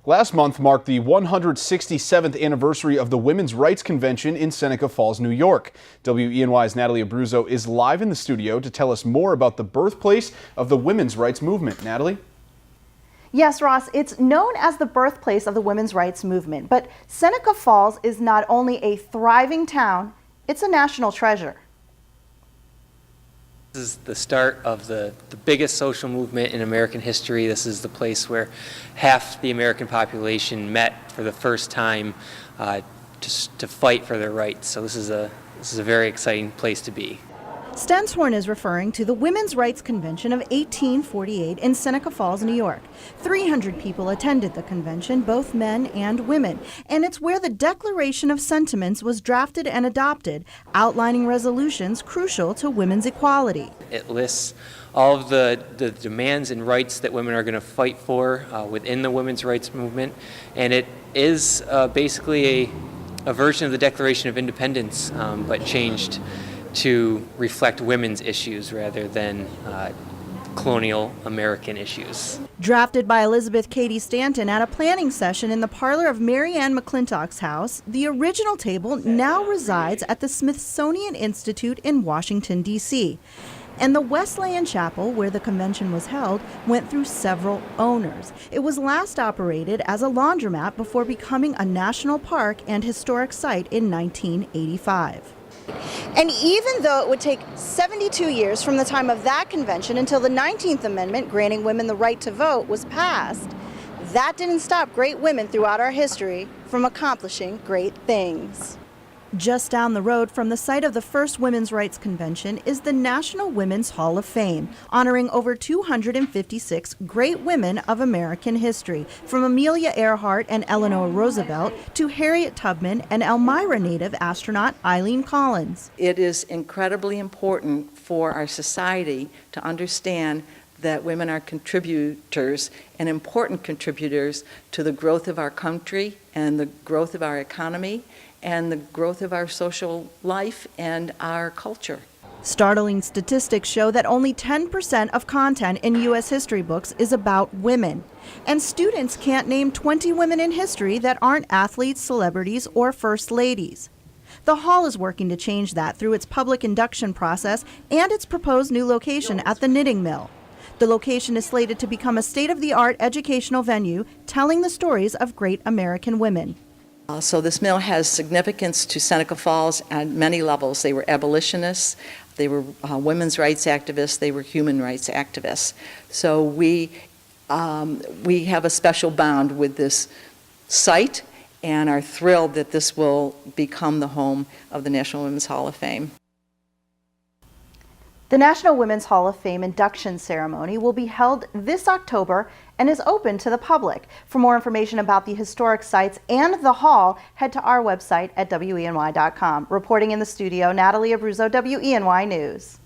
Last month marked the 167th anniversary of the Women's Rights Convention in Seneca Falls, New York. WENY's Natalie Abruzzo is live in the studio to tell us more about the birthplace of the women's rights movement. Natalie? Yes, Ross, it's known as the birthplace of the women's rights movement, but Seneca Falls is not only a thriving town, it's a national treasure. This is the start of the biggest social movement in American history. This is the place where half the American population met for the first time to fight for their rights. So this is a very exciting place to be. Stenshorn is referring to the Women's Rights Convention of 1848 in Seneca Falls, New York. 300 people attended the convention, both men and women, and it's where the Declaration of Sentiments was drafted and adopted, outlining resolutions crucial to women's equality. It lists all of the demands and rights that women are going to fight for within the women's rights movement, and it is basically a version of the Declaration of Independence, but changed to reflect women's issues rather than colonial American issues. Drafted by Elizabeth Cady Stanton at a planning session in the parlor of Mary Ann McClintock's house, the original table now resides at the Smithsonian Institute in Washington, D.C. And the Wesleyan Chapel, where the convention was held, went through several owners. It was last operated as a laundromat before becoming a national park and historic site in 1985. And even though it would take 72 years from the time of that convention until the 19th Amendment granting women the right to vote was passed, that didn't stop great women throughout our history from accomplishing great things. Just down the road from the site of the first Women's Rights Convention is the National Women's Hall of Fame, honoring over 256 great women of American history, from Amelia Earhart and Eleanor Roosevelt to Harriet Tubman and Elmira native astronaut Eileen Collins. It is incredibly important for our society to understand that women are contributors and important contributors to the growth of our country and the growth of our economy and the growth of our social life and our culture. Startling statistics show that only 10% of content in U.S. history books is about women. And students can't name 20 women in history that aren't athletes, celebrities, or first ladies. The Hall is working to change that through its public induction process and its proposed new location at the Knitting Mill. The location is slated to become a state-of-the-art educational venue telling the stories of great American women. So this mill has significance to Seneca Falls at many levels. They were abolitionists, they were women's rights activists, they were human rights activists. So we have a special bond with this site and are thrilled that this will become the home of the National Women's Hall of Fame. The National Women's Hall of Fame induction ceremony will be held this October and is open to the public. For more information about the historic sites and the hall, head to our website at WENY.com. Reporting in the studio, Natalie Abruzzo, WENY News.